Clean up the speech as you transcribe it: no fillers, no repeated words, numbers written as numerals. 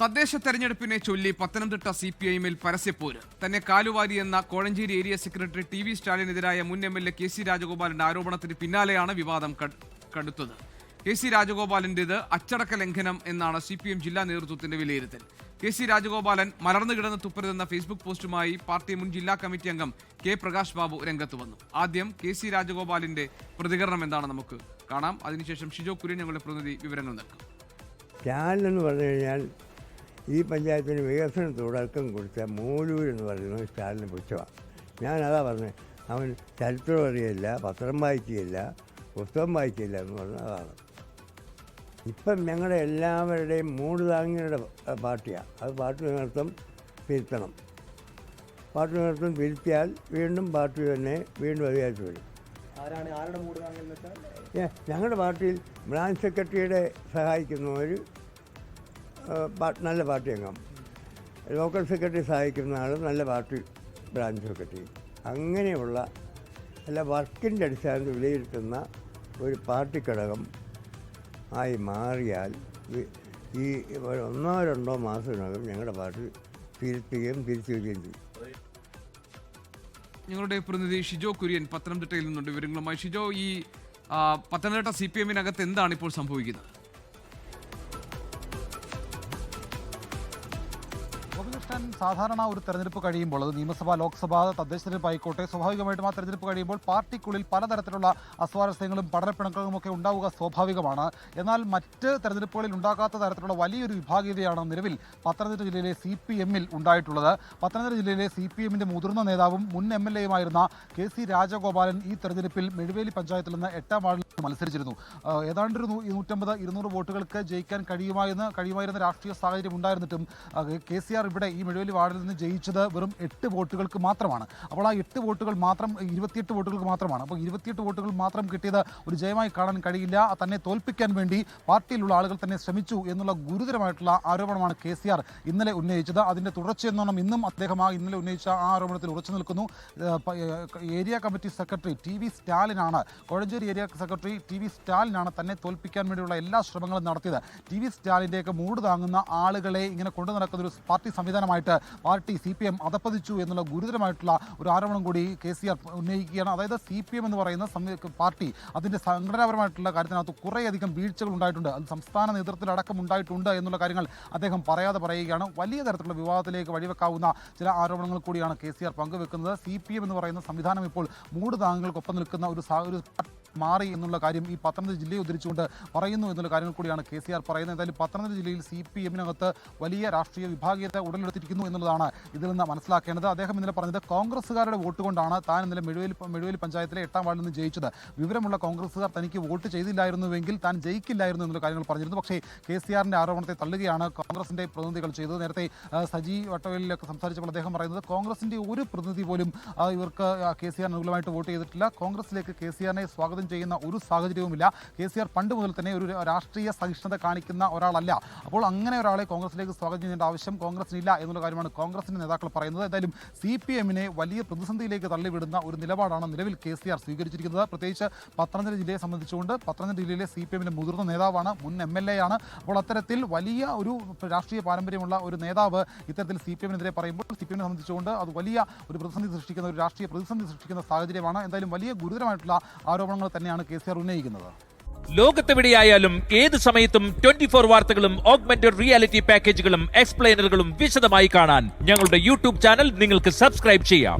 തദ്ദേശ തെരഞ്ഞെടുപ്പിനെ ചൊല്ലി പത്തനംതിട്ട CPI-ൽ പരസ്യപ്പോര്. തന്നെ കാലുവാരിയെന്ന കോഴഞ്ചേരി ഏരിയ സെക്രട്ടറി TV സ്റ്റാലിനെതിരായ മുൻ MLA KC രാജഗോപാലിന്റെ ആരോപണത്തിന് പിന്നാലെയാണ് വിവാദം കടുത്തത്. KC രാജഗോപാലിന്റേത് അച്ചടക്ക ലംഘനം എന്നാണ് CPM ജില്ലാ നേതൃത്വത്തിന്റെ വിലയിരുത്തൽ. KC രാജഗോപാലൻ മലർന്നു കിടന്ന് തുപ്പരുതെന്ന ഫേസ്ബുക്ക് പോസ്റ്റുമായി പാർട്ടി മുൻ ജില്ലാ കമ്മിറ്റി അംഗം K പ്രകാശ് ബാബു രംഗത്ത് വന്നു. ആദ്യം KC രാജഗോപാലിന്റെ പ്രതികരണം എന്താണ് നമുക്ക് കാണാം. അതിനുശേഷം ഷിജോ കുര്യൻ ഞങ്ങളുടെ പ്രതിനിധി വിവരങ്ങൾ നൽകും. സ്റ്റാലിനെന്ന് പറഞ്ഞു കഴിഞ്ഞാൽ ഈ പഞ്ചായത്തിന് വികസനം തുടക്കം കൊടുത്ത മൂലൂർ എന്ന് പറയുന്നത് സ്റ്റാലിന് പുച്ഛമാണ്. ഞാനതാ പറഞ്ഞത്, അവൻ ചരിത്രം അറിയില്ല, പത്രം വായിക്കുകയില്ല, പുസ്തകം വായിക്കില്ല എന്ന് പറഞ്ഞാൽ അതാണ്. ഇപ്പം ഞങ്ങളുടെ എല്ലാവരുടെയും മൂട് താങ്ങിയുടെ പാർട്ടിയാണ്. അത് പാർട്ടി നേതൃത്വം തിരുത്തണം. പാർട്ടി നേതൃത്വം തിരുത്തിയാൽ വീണ്ടും പാർട്ടി തന്നെ വീണ്ടും അധികാരത്തിൽ വരും. ഞങ്ങളുടെ പാർട്ടിയിൽ ബ്രാഞ്ച് സെക്രട്ടറിയുടെ സഹായിക്കുന്നവർ നല്ല പാർട്ടി അംഗം, ലോക്കൽ സെക്രട്ടറി സഹായിക്കുന്ന ആൾ നല്ല പാർട്ടി ബ്രാഞ്ച് സെക്രട്ടറി, അങ്ങനെയുള്ള നല്ല വർക്കിൻ്റെ അടിസ്ഥാനത്തിൽ വിലയിരുത്തുന്ന ഒരു പാർട്ടി ഘടകം ആയി മാറിയാൽ ഈ 1-2 മാസത്തിനകം ഞങ്ങളുടെ പാർട്ടി തിരുത്തുകയും തിരിച്ചു വരികയും ചെയ്യും. ഞങ്ങളുടെ പ്രതിനിധി ഷിജോ കുര്യൻ പത്തനംതിട്ടയിൽ നിന്നുണ്ട് വിവരങ്ങളുമായി. ഷിജോ, ഈ പത്തനംതിട്ട CPM-നകത്ത് എന്താണ് ഇപ്പോൾ സംഭവിക്കുന്നത്? സാധാരണ ഒരു തെരഞ്ഞെടുപ്പ് കഴിയുമ്പോൾ, അത് നിയമസഭ, ലോക്സഭ, തദ്ദേശ തെരഞ്ഞെടുപ്പ് ആയിക്കോട്ടെ, സ്വാഭാവികമായിട്ടും ആ തെരഞ്ഞെടുപ്പ് കഴിയുമ്പോൾ പാർട്ടിക്കുള്ളിൽ പലതരത്തിലുള്ള അസ്വാരസ്യങ്ങളും പഠനപ്പിണക്കങ്ങളും ഒക്കെ ഉണ്ടാവുക സ്വാഭാവികമാണ്. എന്നാൽ മറ്റ് തെരഞ്ഞെടുപ്പുകളിൽ ഉണ്ടാകാത്ത തരത്തിലുള്ള വലിയൊരു വിഭാഗീയതയാണ് നിലവിൽ പത്തനംതിട്ട ജില്ലയിലെ CPM-ൽ ഉണ്ടായിട്ടുള്ളത്. പത്തനംതിട്ട ജില്ലയിലെ CPM-ന്റെ മുതിർന്ന നേതാവും മുൻ MLA-യുമായിരുന്ന KC രാജഗോപാലൻ ഈ തെരഞ്ഞെടുപ്പിൽ മെഴുവേലി പഞ്ചായത്തിൽ നിന്ന് 8-ാം വാർഡിൽ മത്സരിച്ചിരുന്നു. ഏതാണ്ട് 150-200 വോട്ടുകൾക്ക് ജയിക്കാൻ കഴിയുമായിരുന്ന രാഷ്ട്രീയ സാഹചര്യം ഉണ്ടായിരുന്നിട്ടും KCR ഇവിടെ ഈ മെഴുവേലി വാർഡിൽ നിന്ന് ജയിച്ചത് വെറും 8 വോട്ടുകൾക്ക് മാത്രമാണ്. അപ്പോൾ ആ 8 വോട്ടുകൾ മാത്രം 28 വോട്ടുകൾക്ക് മാത്രമാണ്. അപ്പോൾ 28 വോട്ടുകൾ മാത്രം കിട്ടിയത് ഒരു ജയമായി കാണാൻ കഴിയില്ല. തന്നെ തോൽപ്പിക്കാൻ വേണ്ടി പാർട്ടിയിലുള്ള ആളുകൾ തന്നെ ശ്രമിച്ചു എന്നുള്ള ഗുരുതരമായിട്ടുള്ള ആരോപണമാണ് KCR ഇന്നലെ ഉന്നയിച്ചത്. അതിൻ്റെ തുടർച്ചയെന്നോണം ഇന്നും അദ്ദേഹം ഇന്നലെ ഉന്നയിച്ച ആ ആരോപണത്തിൽ ഉറച്ചു നിൽക്കുന്നു. ഏരിയ കമ്മിറ്റി സെക്രട്ടറി TV സ്റ്റാലിനാണ്, കോഴഞ്ചേരി ഏരിയ സെക്രട്ടറി TV സ്റ്റാലിനാണ് തന്നെ തോൽപ്പിക്കാൻ വേണ്ടിയുള്ള എല്ലാ ശ്രമങ്ങളും നടത്തിയത്. TV സ്റ്റാലിൻ്റെയൊക്കെ മൂട് താങ്ങുന്ന ആളുകളെ ഇങ്ങനെ കൊണ്ടു നടക്കുന്ന ഒരു പാർട്ടി സംവിധാനമായിട്ട് പാർട്ടി CPM അധപ്പതിച്ചു എന്നുള്ള ഗുരുതരമായിട്ടുള്ള ഒരു ആരോപണം കൂടി KCR ഉന്നയിക്കുകയാണ്. അതായത് CPM എന്ന് പറയുന്ന പാർട്ടി, അതിൻ്റെ സംഘടനാപരമായിട്ടുള്ള കാര്യത്തിനകത്ത് കുറേയധികം വീഴ്ചകൾ ഉണ്ടായിട്ടുണ്ട്. അത് സംസ്ഥാന നേതൃത്വത്തിലടക്കം ഉണ്ടായിട്ടുണ്ട് എന്നുള്ള കാര്യങ്ങൾ അദ്ദേഹം പറയാതെ പറയുകയാണ്. വലിയ തരത്തിലുള്ള വിവാദത്തിലേക്ക് വഴിവെക്കാവുന്ന ചില ആരോപണങ്ങൾ കൂടിയാണ് KCR പങ്കുവെക്കുന്നത്. CPM എന്ന് പറയുന്ന സംവിധാനം ഇപ്പോൾ മൂട് താങ്ങുകൾക്കൊപ്പം നിൽക്കുന്ന ഒരു മാറി എന്നുള്ള കാര്യം ഈ പത്തനംതിട്ട ജില്ലയെ ഉദ്ധരിച്ചുകൊണ്ട് പറയുന്നു എന്നുള്ള കാര്യങ്ങൾ കൂടിയാണ് KCR പറയുന്നത്. എന്തായാലും പത്തനംതിട്ട ജില്ലയിൽ CPM-നകത്ത് വലിയ രാഷ്ട്രീയ വിഭാഗീയത ഉടലെടുത്തിരിക്കുന്നു എന്നുള്ളതാണ് ഇതിൽ നിന്ന് മനസ്സിലാക്കേണ്ടത്. അദ്ദേഹം ഇന്നലെ പറഞ്ഞത് കോൺഗ്രസ്സുകാരുടെ വോട്ട് കൊണ്ടാണ് താൻ ഇന്നലെ മെഴുവേലി പഞ്ചായത്തിലെ 8-ാം വാർഡിൽ നിന്ന് ജയിച്ചത്. വിവരമുള്ള കോൺഗ്രസ്സുകാർ തനിക്ക് വോട്ട് ചെയ്തില്ലായിരുന്നുവെങ്കിൽ താൻ ജയിക്കില്ലായിരുന്നു എന്നുള്ള കാര്യങ്ങൾ പറഞ്ഞിരുന്നു. പക്ഷേ KCR-ന്റെ ആരോപണത്തെ തള്ളുകയാണ് കോൺഗ്രസിന്റെ പ്രതിനിധികൾ ചെയ്തത്. നേരത്തെ സജി വട്ടവേലിലൊക്കെ സംസാരിച്ചപ്പോൾ അദ്ദേഹം പറയുന്നത് കോൺഗ്രസിന്റെ ഒരു പ്രതിനിധി പോലും ഇവർക്ക് KCR അനുകൂലമായിട്ട് വോട്ട് ചെയ്തിട്ടില്ല. കോൺഗ്രസിലേക്ക് KCR-നെ സ്വാഗതം ചെയ്യുന്ന ഒരു സാഹചര്യവുമില്ല. KCR പണ്ട് മുതൽ തന്നെ ഒരു രാഷ്ട്രീയ സഹിഷ്ണുത കാണിക്കുന്ന ഒരാളല്ല. അപ്പോൾ അങ്ങനെ ഒരാളെ കോൺഗ്രസിലേക്ക് സ്വാഗതം ചെയ്യേണ്ട ആവശ്യം കോൺഗ്രസിനില്ല എന്നുള്ള കാര്യമാണ് കോൺഗ്രസിന്റെ നേതാക്കൾ പറയുന്നത്. എന്തായാലും CPM-നെ വലിയ പ്രതിസന്ധിയിലേക്ക് തള്ളിവിടുന്ന ഒരു നിലപാടാണ് നിലവിൽ KCR സ്വീകരിച്ചിരിക്കുന്നത്. പ്രത്യേകിച്ച് പത്തനംതിട്ട ജില്ലയെ സംബന്ധിച്ചുകൊണ്ട് പത്തനംതിട്ട ജില്ലയിലെ CPM-ന്റെ മുതിർന്ന നേതാവാണ്, മുൻ MLA ആണ്. അപ്പോൾ അത്തരത്തിൽ വലിയ ഒരു രാഷ്ട്രീയ പാരമ്പര്യമുള്ള ഒരു നേതാവ് ഇത്തരത്തിൽ CPM-നെതിരെ പറയുമ്പോൾ CPM-നെ സംബന്ധിച്ചുകൊണ്ട് അത് വലിയ ഒരു പ്രതിസന്ധി സൃഷ്ടിക്കുന്ന, ഒരു രാഷ്ട്രീയ പ്രതിസന്ധി സൃഷ്ടിക്കുന്ന സാഹചര്യമാണ്. എന്തായാലും വലിയ ഗുരുതരമായിട്ടുള്ള ആരോപണങ്ങൾ തന്നെയാണ് KCR ഉന്നയിക്കുന്നത്. ലോകത്തെവിടെയായാലും ഏത് സമയത്തും 24 വാർത്തകളും ഓഗ്മെന്റഡ് റിയാലിറ്റി പാക്കേജുകളും എക്സ്പ്ലെയിനറുകളും വിശദമായി കാണാൻ ഞങ്ങളുടെ YouTube ചാനൽ നിങ്ങൾക്ക് സബ്സ്ക്രൈബ് ചെയ്യാം.